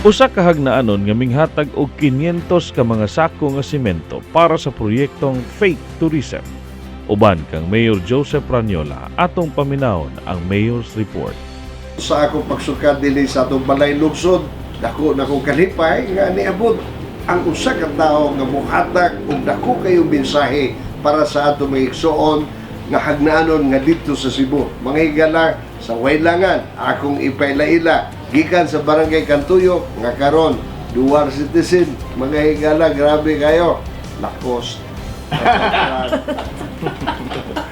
Usa ka hagnaanon nga minghatag og 500 ka mga sako nga semento para sa proyektong Faith Tourism. Uban kang Mayor Joseph Ranyola atong paminawon ang Mayor's Report. Sa akong pagsukad dinhi sa atong balay lungsod, dako na kong kalipay nga niabot ang usa ka tawo nga mohatag og dako kayong mensahe para sa atong mga igsoon nga hagnaanon nga dito sa Cebu. Mga higala sa Waylangan, akong ipailaila gikan sa Barangay Cantuyok nga karon dual citizen. Mga higala, grabe kayo. Lakos.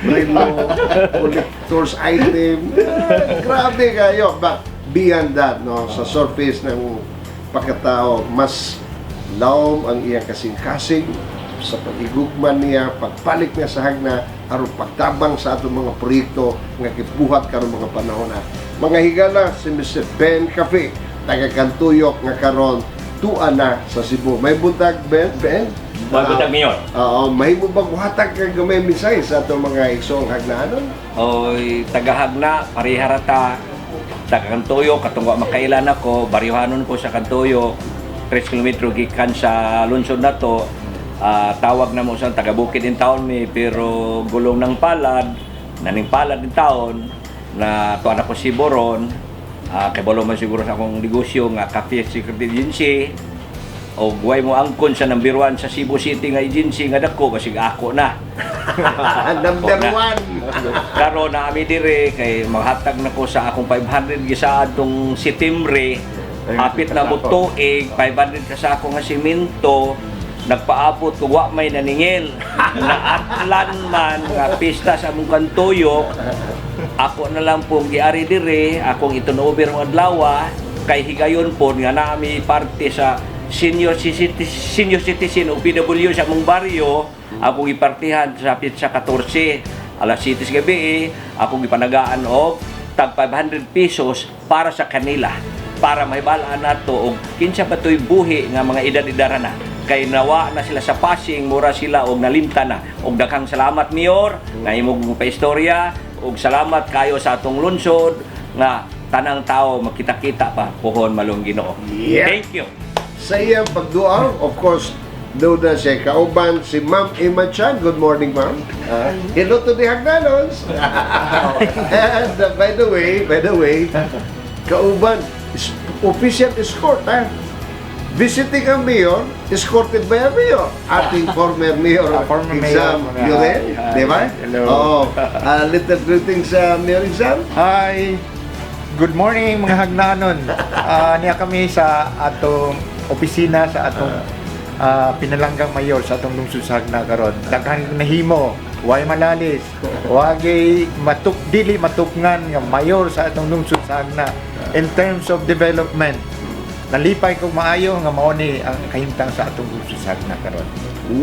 Relo, collector's item. Grabe kayo. But beyond that, no, sa surface ng pagkatao, mas laom ang iyang kasing-kasing sa pag-igugman niya, pagpalit niya sa hagna, aron pagtabang sa atong mga proyekto nga gibuhat karon mga panahon na. Mga higala, si Mr. Ben Cafe, taga Cantuyok nga karon tuan na sa Cebu. May buntag, Ben? Buntag Mayor. May mo ba buhatag kang gamay misay sa atong mga igsong hagnaanon? Oy, tagahagna, pariharata, taga Cantuyok, katungwa makailan ako, baryohanon ko sa Cantuyok, 3 kilometro gikan sa lungsod na to. Tawag na mo sa taga Bukid in town mi, pero gulong ng palad, naning palad in town, na tuan ako si Boron, kay balo man siguro sa akong negosyo nga Cafe Secret Agency, o guway mo angkon sa number 1 sa Cebu City nga agency nga dako, kasi ako na. Number 1! Karon na ami dire, kay maghatag na ko sa akong 500 gisaad tong Setyembre, hapit na mo tuig, 500 ka sa akong nga simento, nagpaabot ko wa may naningil na atlan man nga pista sa among Cantuyok. Ako na lang pong giari dire, akong itunover ng adlaw, kay higayon po nga naami parte sa senior citizen o PW sa among baryo. Akong ipartihan sa pizza 14 alas 7 gabi, akong ipanagaan og tag 500 pesos para sa kanila, para mahibalaan nato og kinsa pa to'y buhi nga mga edad-edara na, kay nawa na sila sa passing, mura sila og nalimta na. Og daghang salamat, Mayor, nga imong paistorya, og salamat kayo sa atong lungsod nga tanang tao makita-kita pa puhon malong Ginoo. Yeah. Thank you. Sa iyang pagduaw, of course, doon na siya kauban si Ma'am Emma Chan. Good morning, Ma'am. Hello to the Hagnanons. And by the way, kauban, official escort, ha? Visiting ang mayor, escorted by a mayor. Ating former mayor, Exam Lloren, di ba? Hello. Little greetings sa Mayor Exam. Hi! Good morning mga hagnanon. Niya kami sa atong opisina sa atong pinalanggang mayor sa atong lungsod sa Hagna karon. Daghang nahimo, way malalis, wagay dili matukngan nga mayor sa atong lungsod sa Hagna in terms of development. Nalipay kog maayo nga mao ni ang kahimtang sa atong lungsod sa Hagna karon.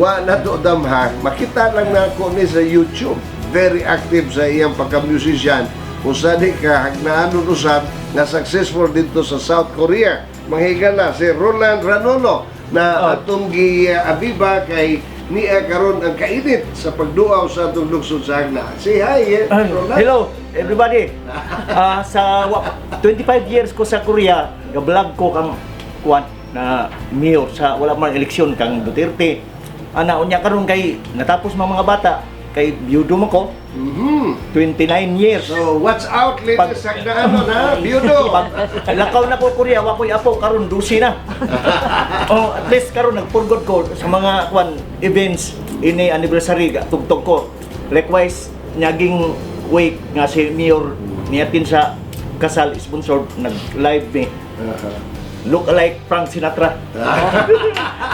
Wa na to damhang, makita lang na ako ni sa YouTube. Very active sa iyang pagka-musician. Usa di ka hagnaanon usab nga successful dito sa South Korea. Mahigala si Roland Ranolo na atong gi-abiba kay niya karon ang kainit sa pagduaw sa atong lungsod sa Hagna. Say hi, Roland. Hello, everybody. Sa 25 years ko sa Korea, ga-vlog ko kang kuan na mayor sa wala man eleksyon kang Duterte. Unya karon kay natapos mga bata kay byudo mo ko. 29 years. So, watch out, latest Hagnaanon, ha? Biyudo. Lakaw na ko Korea, wa ko'y apo karon 12 na. At least karon nagpurgod ko sa mga kuan events ini anniversary tugtog ko. Likewise, nyaging wake nga si Mayor niyatin sa kasal sponsor nag-live ni. Look alike Frank Sinatra.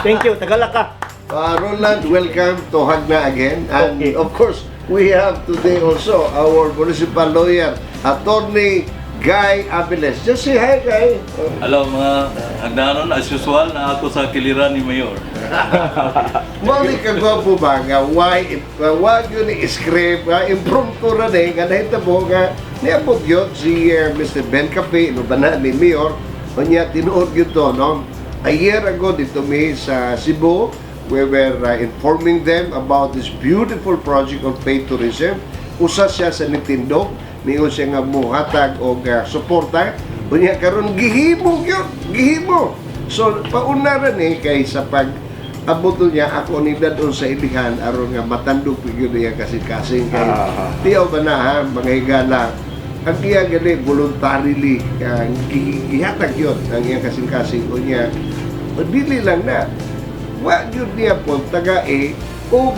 Thank you, Tagalaka. Roland, welcome to Hagna again. And Okay. of course, we have today also our municipal lawyer, Attorney Guy Aviles. Just say hi, Guy. Hello mga hagnanon, as usual na ako sa kiliran ni Mayor. Mali ka gwapo ba nga wag yun i-script, impromptu ra nga nahitabo nga niabot yun si Mr. Ben Cafe, no ba na ni Mayor, o niya tinuod yun to, no? A year ago dito mi sa Cebu, we were informing them about this beautiful project of Faith Tourism. Usa siya sa nitindog, niyo siya nga muhatag og suporta. Unya karon gihimo gyud, gihimo. So, pauna rin kay sa pag abot niya ako ni dadon sa ilihan aron nga matandog pigyo niya kasing-kasing kay tiyaw ba na ha, mga higala ang iya gali voluntarily ang gihatag yun ang iya kasing-kasing o niya dili lang na wa yun niya po taga o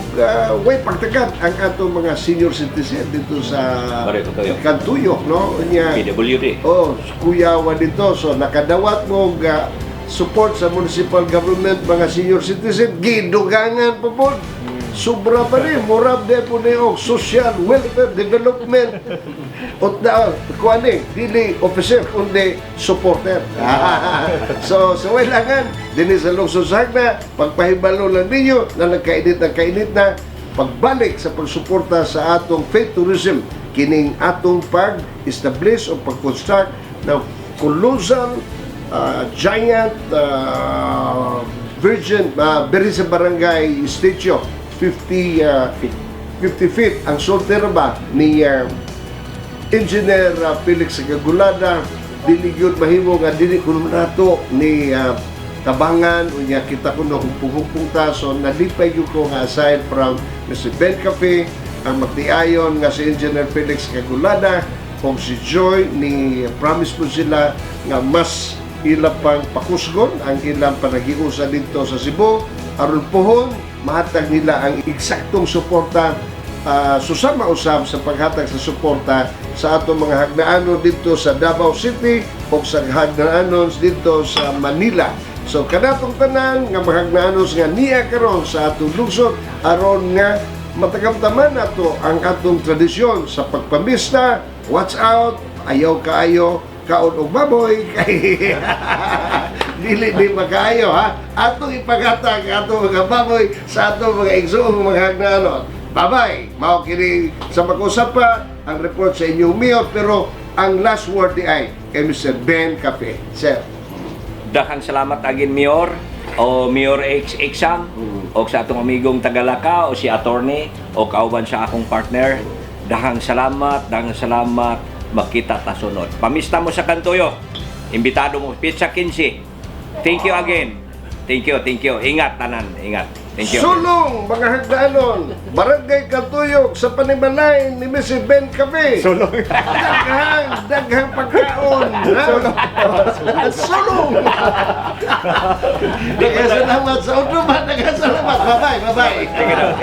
way pagtagad ang ato mga senior citizen dito sa Kantuyok, no? Niya, PWD. kuyawa dito. So, nakadawat mo support sa municipal government, mga senior citizen, gidugangan pa po. Sobra pa rin. Murab de po na social welfare development. At kuha dili officer, kundi supporter. So wailangan, din sa lungsod sa Hagna, pagpahibalo lang ninyo na nagkainit na pagbalik sa pagsuporta sa atong faith tourism, kining atong pag-establish o pag-construct ng colossal giant virgin very sa barangay statue 50 feet ang solterba ni Engineer Felix Gagulada. Dili gyud mahimo nga dili kuno nato ni tabangan unya kita kuno hupong-hupong ta. So nalipay gyud ko nga aside from Mr. Ben Cafe ang magtiayon nga si Engineer Felix Gagulada o si Joy ni promise po sila nga mas ilang pang pakusgon ang ilang panagiusa dito sa Cebu aron pohon mahatag nila ang eksaktong suporta susama usab sa paghatag sa suporta sa atong mga hagnaanon dito sa Davao City o sa hagnaanon dito sa Manila. So kanatong tanan nga mga hagnaanon nga niya karon sa atong lungsod aron nga matagamtaman nato ang atong tradisyon sa pagpamista. Watch out, ayaw kaayo kaon og baboy kay dili di makaayo ha. Atong ipaghatag atong mga baboy sa atong mga igsoong mga hagnaanon. Bye-bye. Mao kini sa mag-usap pa ang report sa inyong mayor, pero ang last word ay kay Mr. Ben Cafe. Sir. Daghang salamat agin Mayor o Mayor Exam o sa atong amigong Tagalaka o si attorney o kauban sa akong partner. Daghang salamat, makita ta sunod. Pamista mo sa Kantuyok. Imbitado mo pizza 15. Thank you again. Thank you. Ingat tanan, ingat. Thank you. Sulong, mga hagdanon, Barangay Kantuyok sa panimalay ni Mr. Ben Cafe. Sulong. Daghang pagkaon. Sulong. Daghang salamat sa utuman. Daghang salamat. Bye-bye. Take it out.